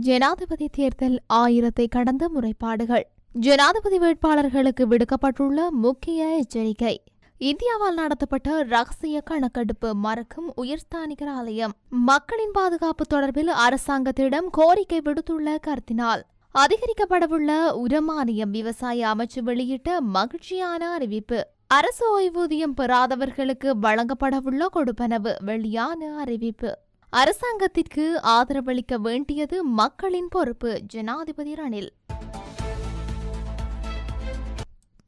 ஜனாதிபதி தேர்தல் 1000 கடந்த முறைப்பாடுகள். ஜனாதிபதி வேட்பாளர்களுக்கு விடுக்கப்பட்டுள்ள முக்கிய எச்சரிக்கை. இந்தியாவால் நடத்தப்பட்ட ரகசிய கணக்கெடுப்பு மறக்கும் உயர்ஸ்தானிகர் ஆலயம். மக்களின் பாதுகாப்பு தொடர்பில் அரசாங்கத்திடம் கோரிக்கை விடுத்துள்ள கருத்தினால் அதிகரிக்கப்படவுள்ள உரமானியம் விவசாய அமைச்சு வெளியிட்ட மகிழ்ச்சியான அறிவிப்பு. அரசு ஓய்வூதியம் பெறாதவர்களுக்கு வழங்கப்படவுள்ள கொடுப்பனவு வெளியான அறிவிப்பு. அரசாங்கத்திற்கு ஆதரவளிக்க வேண்டியது மக்களின் பொறுப்பு. ஜனாதிபதி ரணில்.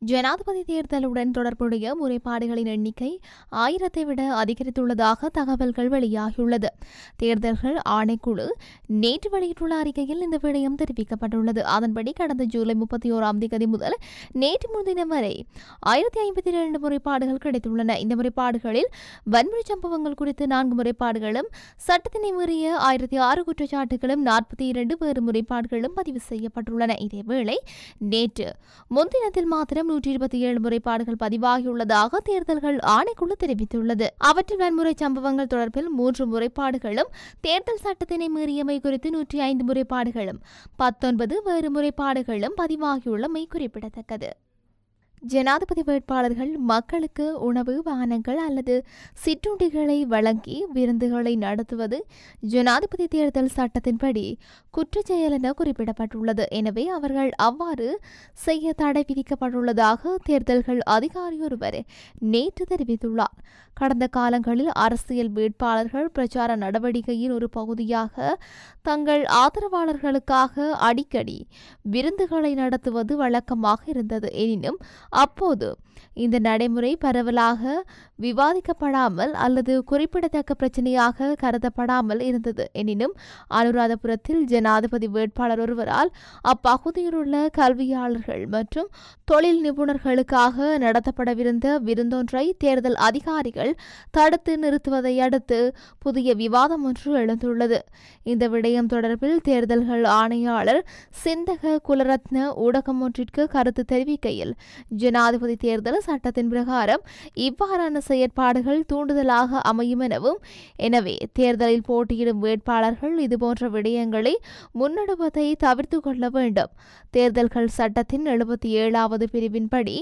ஜனாதிபதி தேர்தலுடன் தொடர்புடைய முறைப்பாடுகளின் எண்ணிக்கை 1000 விட அதிகரித்துள்ளதாக தகவல்கள் வெளியாகியுள்ளது. தேர்தல்கள் ஆணைக்குழு நேற்று வெளியிட்டுள்ள அறிக்கையில் இந்த விடயம் தெரிவிக்கப்பட்டுள்ளது. அதன்படி கடந்த ஜூலை 31 முதல் நேற்று முன்தினம் வரை 1052 முறைப்பாடுகள் கிடைத்துள்ளன. இந்த முறைப்பாடுகளில் வன்முறை சம்பவங்கள் குறித்து 4 முறைப்பாடுகளும், சட்டத்தினை மீறிய 1006 குற்றச்சாட்டுகளும், 42 வேறு முறைப்பாடுகளும் பதிவு செய்யப்பட்டுள்ளன. இதேவேளை நேற்று முன்தினத்தில் மாத்திரம் 127 முறைப்பாடுகள் பதிவாகியுள்ளதாக தேர்தல்கள் ஆணைக்குழு தெரிவித்துள்ளது. அவற்றில் வன்முறை சம்பவங்கள் தொடர்பில் 3 முறைப்பாடுகளும், தேர்தல் சட்டத்தினை மீறியமை குறித்து 105 முறைப்பாடுகளும், 19 வேறு முறைப்பாடுகளும் பதிவாகியுள்ளமை குறிப்பிடத்தக்கது. ஜனாதிபதி வேட்பாளர்கள் மக்களுக்கு உணவு, வாகனங்கள் அல்லது சிற்றுண்டிகளை வழங்கி விருந்துகளை நடத்துவது ஜனாதிபதி தேர்தல் சட்டத்தின்படி குற்றச்செயல் என குறிப்பிடப்பட்டுள்ளது. எனவே அவர்கள் அவ்வாறு செய்ய தடை விதிக்கப்பட்டுள்ளதாக தேர்தல்கள் அதிகாரி ஒருவர் நேற்று தெரிவித்துள்ளார். கடந்த காலங்களில் அரசியல் வேட்பாளர்கள் பிரச்சார நடவடிக்கையின் ஒரு பகுதியாக தங்கள் ஆதரவாளர்களுக்காக அடிக்கடி விருந்துகளை நடத்துவது வழக்கமாக இருந்தது. எனினும் அப்போது இந்த நடைமுறை பரவலாக விவாதிக்கப்படாமல் அல்லது குறிப்பிடத்தக்க பிரச்சனையாக கருதப்படாமல் இருந்தது. எனினும் அனுராதபுரத்தில் ஜனாதிபதி வேட்பாளர் ஒருவரால் அப்பகுதியில் உள்ள கல்வியாளர்கள் மற்றும் தொழில் நிபுணர்களுக்காக நடத்தப்படவிருந்த விருந்தொன்றை தேர்தல் அதிகாரிகள் தடுத்து நிறுத்துவதை அடுத்து புதிய விவாதம் ஒன்று எழுந்துள்ளது. இந்த விடயம் தொடர்பில் தேர்தல்கள் ஆணையாளர் சிந்தக குலரத்ன ஊடகம் ஒன்றிற்கு கருத்து தெரிவிக்கையில், ஜனாதிபதி தேர்தல் சட்டத்தின் பிரகாரம் இவ்வாறான செயற்பாடுகள் தூண்டுதலாக அமையும் எனவும், எனவே தேர்தலில் போட்டியிடும் வேட்பாளர்கள் இதுபோன்ற விடயங்களை முன்னெடுப்பதை தவிர்த்து கொள்ள வேண்டும். தேர்தல்கள் சட்டத்தின் 77வது பிரிவின்படி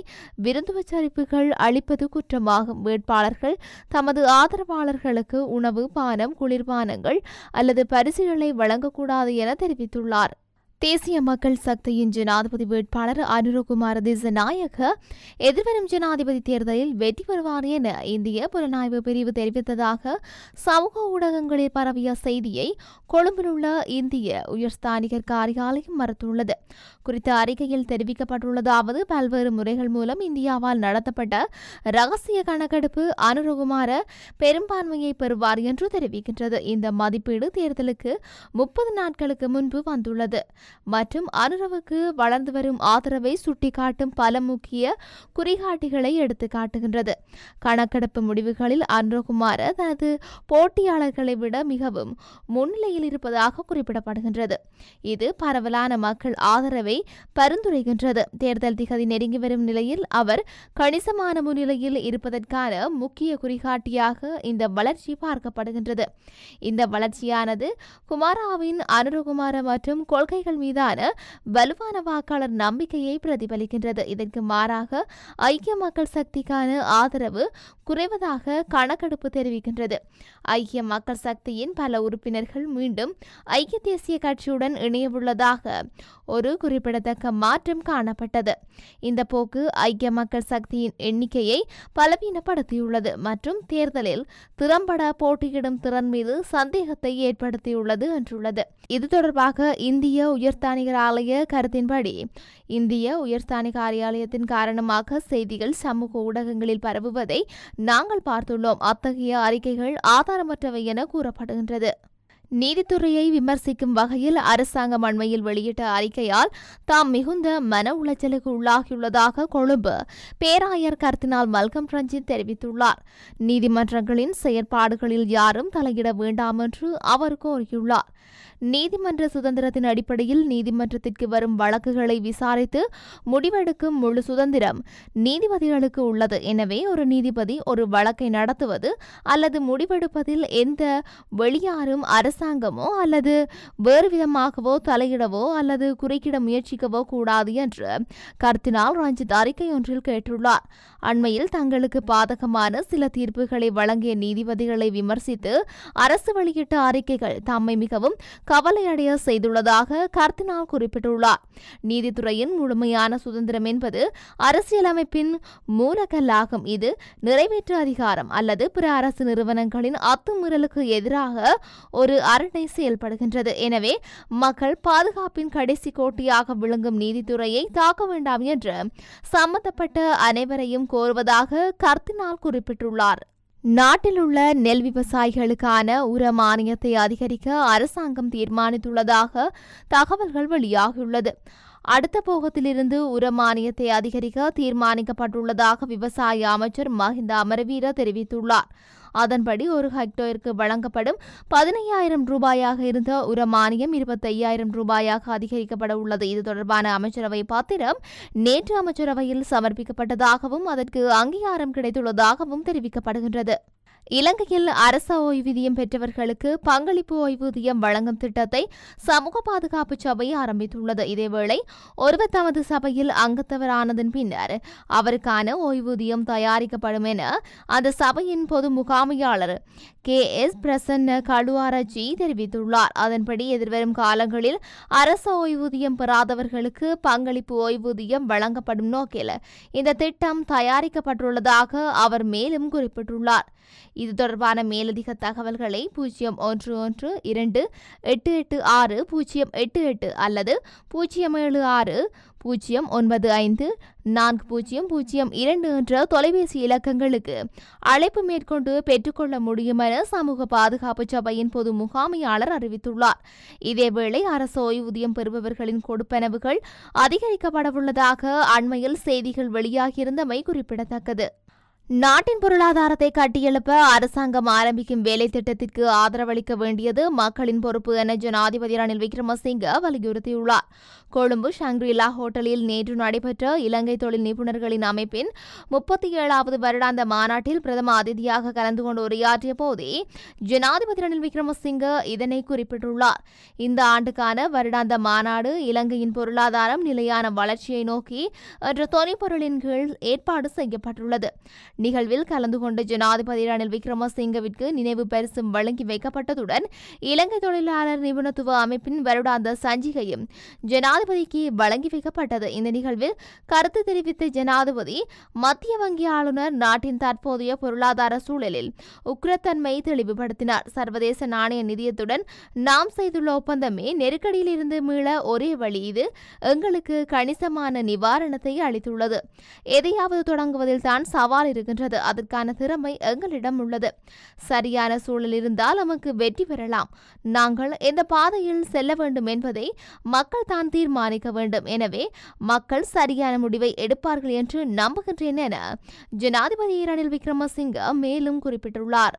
விருந்து உச்சரிப்புகள் அளிப்பது குற்றமாகும். வேட்பாளர்கள் தமது ஆதரவாளர்களுக்கு உணவு, பானம், குளிர்பானங்கள் அல்லது பரிசுகளை வழங்கக்கூடாது என தெரிவித்துள்ளார். தேசிய மக்கள் சக்தியின் ஜனாதிபதி வேட்பாளர் அனுரகுமார திசாநாயக்க எதிர்வரும் ஜனாதிபதி தேர்தலில் வெற்றி பெறுவார் என இந்திய புலனாய்வு பிரிவு தெரிவித்ததாக சமூக ஊடகங்களில் பரவிய செய்தியை கொழும்பில் உள்ள இந்திய உயர்ஸ்தானிகர் காரியாலயம் மறுத்துள்ளது. குறித்த அறிக்கையில் தெரிவிக்கப்பட்டுள்ளதாவது, பல்வேறு முறைகள் மூலம் இந்தியாவால் நடத்தப்பட்ட ரகசிய கணக்கெடுப்பு அனுரகுமார பெரும்பான்மையை பெறுவார் என்று தெரிவிக்கின்றது. இந்த மதிப்பீடு தேர்தலுக்கு 30 நாட்களுக்கு முன்பு வந்துள்ளது மற்றும் அனுரவுக்கு வளர்ந்து வரும் ஆதரவை சுட்டிக்காட்டும் பல முக்கிய குறிகாட்டிகளை எடுத்து காட்டுகின்றது. கணக்கெடுப்பு முடிவுகளில் அனுரகுமார தனது போட்டியாளர்களை விட மிகவும் முன்னிலையில் இருப்பதாக குறிப்பிடப்படுகின்றது. இது பரவலான மக்கள் ஆதரவை பரிந்துரைக்கின்றது. தேர்தல் திகதி நெருங்கி வரும் நிலையில் அவர் கணிசமான முன்னிலையில் இருப்பதற்கான முக்கிய குறிகாட்டியாக இந்த வளர்ச்சி பார்க்கப்படுகின்றது. இந்த வளர்ச்சியானது குமாராவின் அனுரகுமார மற்றும் கொள்கைகள் மீதான வலுவான வாக்காளர் நம்பிக்கையை பிரதிபலிக்கின்றது. இதற்கு மாறாக ஐக்கிய மக்கள் சக்திக்கான ஆதரவு குறைவதாக கணக்கெடுப்பு தெரிவிக்கின்றது. ஐக்கிய மக்கள் சக்தியின் பல உறுப்பினர்கள் மீண்டும் ஐக்கிய தேசிய கட்சியுடன் இணையவுள்ளதாக ஒரு குறிப்பிடத்தக்க மாற்றம் காணப்பட்டது. இந்த போக்கு ஐக்கிய மக்கள் சக்தியின் எண்ணிக்கையை பலவீனப்படுத்தியுள்ளது மற்றும் தேர்தலில் திறம்பட போட்டியிடும் திறன் மீது சந்தேகத்தை ஏற்படுத்தியுள்ளது என்றுள்ளது. இது தொடர்பாக இந்திய உயர்ஸ்தானிகர் ஆலய கருத்தின்படி, இந்திய உயர்ஸ்தானிக காரியாலயத்தின் காரணமாக செய்திகள் சமூக ஊடகங்களில் பரவுவதை நாங்கள் பார்த்துள்ளோம். அத்தகைய அறிக்கைகள் ஆதாரமற்றவை என கூறப்படுகின்றது. நீதித்துறையை விமர்சிக்கும் வகையில் அரசாங்கம் அண்மையில் வெளியிட்ட அறிக்கையால் தாம் மிகுந்த மன உளைச்சலுக்கு உள்ளாகியுள்ளதாக கொழும்பு பேராயர் கர்தினால் மல்கம் ரஞ்சித் தெரிவித்துள்ளார். நீதிமன்றங்களின் செயற்பாடுகளில் யாரும் தலையிட வேண்டாம் என்று அவர் கோரியுள்ளார். நீதிமன்ற சுதந்திரத்தின் அடிப்படையில் நீதிமன்றத்திற்கு வரும் வழக்குகளை விசாரித்து முடிவெடுக்கும் முழு சுதந்திரம் நீதிபதிகளுக்கு உள்ளது. எனவே ஒரு நீதிபதி ஒரு வழக்கை நடத்துவது அல்லது முடிவெடுப்பதில் எந்த வெளியாரும் அரசாங்கமோ அல்லது வேறு விதமாகவோ தலையிடவோ அல்லது குறுக்கிட முயற்சிக்கவோ கூடாது என்று கர்தினால் ரஞ்சித் அறிக்கை ஒன்றில் கேட்டுள்ளார். அண்மையில் தங்களுக்கு பாதகமான சில தீர்ப்புகளை வழங்கிய நீதிபதிகளை விமர்சித்து அரசு வெளியிட்ட அறிக்கைகள் தம்மை மிகவும் கவலையடைய செய்துள்ளதாக கர்தினால் குறிப்பிட்டுள்ளார். நீதித்துறையின் முழுமையான சுதந்திரம் என்பது அரசியலமைப்பின் மூலக்கல்லாகும். இது நிறைவேற்று அதிகாரம் அல்லது பிற அரசு நிறுவனங்களின் அத்துமீறலுக்கு எதிராக ஒரு அரணை செயல்படுகின்றது. எனவே மக்கள் பாதுகாப்பின் கடைசி கோட்டியாக விளங்கும் நீதித்துறையை தாக்க வேண்டாம் என்று சம்பந்தப்பட்ட அனைவரையும் கோருவதாக கர்தினால் குறிப்பிட்டுள்ளார். நாட்டில் உள்ள நெல் விவசாயிகளுக்கான உர மானியத்தை அதிகரிக்க அரசாங்கம் தீர்மானித்துள்ளதாக தகவல்கள் வெளியாகியுள்ளது. அடுத்த போகத்திலிருந்து உர மானியத்தை அதிகரிக்க தீர்மானிக்கப்பட்டுள்ளதாக விவசாய அமைச்சர் மஹிந்த அமரவீர தெரிவித்துள்ளார். அதன்படி ஒரு ஹெக்டேருக்கு வழங்கப்படும் 15,000 ரூபாயாக இருந்த உர மானியம் 25,000 ரூபாயாக அதிகரிக்கப்பட உள்ளது. இது தொடர்பான அமைச்சரவை பத்திரம் நேற்று அமைச்சரவையில் சமர்ப்பிக்கப்பட்டதாகவும் அதற்கு அங்கீகாரம் கிடைத்துள்ளதாகவும் தெரிவிக்கப்படுகின்றது. இலங்கையில் அரச ஓய்வூதியம் பெற்றவர்களுக்கு பங்களிப்பு ஓய்வூதியம் வழங்கும் திட்டத்தை சமூக பாதுகாப்பு சபை ஆரம்பித்துள்ளது. இதேவேளை ஒருவர் தமது சபையில் அங்கத்தவரானதன் பின்னர் அவருக்கான ஓய்வூதியம் தயாரிக்கப்படும் என அந்த சபையின் பொது முகாமையாளர் KS பிரசன்ன கடுவாரஜி தெரிவித்துள்ளார். அதன்படி எதிர்வரும் காலங்களில் அரச ஓய்வூதியம் பெறாதவர்களுக்கு பங்களிப்பு ஓய்வூதியம் வழங்கப்படும் நோக்கில் இந்த திட்டம் தயாரிக்கப்பட்டுள்ளதாக அவர் மேலும் குறிப்பிட்டுள்ளார். இது தொடர்பான மேலதிக தகவல்களை 0122886 அல்லது 07609540002 என்ற தொலைபேசி இலக்கங்களுக்கு அழைப்பு மேற்கொண்டு பெற்றுக்கொள்ள முடியும் என சமூக பாதுகாப்பு சபையின் பொது முகாமையாளர் அறிவித்துள்ளார். இதேவேளை அரசு ஓய்வூதியம் பெறுபவர்களின் கொடுப்பனவுகள் அதிகரிக்கப்படவுள்ளதாக அண்மையில் செய்திகள் வெளியாகியிருந்தமை குறிப்பிடத்தக்கது. நாட்டின் பொருளாதாரத்தை கட்டியெழுப்ப அரசாங்கம் ஆரம்பிக்கும் வேலை திட்டத்திற்கு ஆதரவளிக்க வேண்டியது மக்களின் பொறுப்பு என ஜனாதிபதி ரணில் விக்ரமசிங்க வலியுறுத்தியுள்ளார். கொழும்பு ஷங்கிரிலா ஹோட்டலில் நேற்று நடைபெற்ற இலங்கை தொழில் நிபுணர்களின் அமைப்பின் 37வது வருடாந்த மாநாட்டில் பிரதம அதிதியாக கலந்து கொண்டு உரையாற்றிய போதே ஜனாதிபதி ரணில் விக்ரமசிங்க இதனை குறிப்பிட்டுள்ளார். இந்த ஆண்டுக்கான வருடாந்த மாநாடு இலங்கையின் பொருளாதாரம் நிலையான வளர்ச்சியை நோக்கி என்ற தொனிப்பொருளின் கீழ் ஏற்பாடு செய்யப்பட்டுள்ளது. நிகழ்வில் கலந்து கொண்ட ஜனாதிபதி ரணில் விக்ரமசிங்கவிற்கு நினைவு பரிசும் வழங்கி வைக்கப்பட்டதுடன் இலங்கை தொழிலாளர் நிபுணத்துவ அமைப்பின் வருடாந்த சஞ்சிகையும் ஜனாதிபதிக்கு வழங்கி வைக்கப்பட்டது. இந்த நிகழ்வில் கருத்து தெரிவித்த ஜனாதிபதி மத்திய வங்கி ஆளுநர் நாட்டின் தற்போதைய பொருளாதார சூழலில் உக்கிரத்தன்மை தெளிவுபடுத்தினார். சர்வதேச நாணய நிதியத்துடன் நாம் செய்துள்ள ஒப்பந்தமே நெருக்கடியில் இருந்து மீள ஒரே வழி. இது எங்களுக்கு கணிசமான நிவாரணத்தை அளித்துள்ளது. எதையாவது தொடங்குவதில் தான் சவால் இருக்கின்றது. அதற்கான திறமை எங்களிடம் உள்ளது. சரியான சூழல் இருந்தால் நமக்கு வெற்றி பெறலாம். நாங்கள் எந்த பாதையில் செல்ல வேண்டும் என்பதை மக்கள் தான் தீர்மானிக்க வேண்டும். எனவே மக்கள் சரியான முடிவை எடுப்பார்கள் என்று நம்புகின்றேன் என ஜனாதிபதி ரணில் விக்ரமசிங்க மேலும் குறிப்பிட்டுள்ளார்.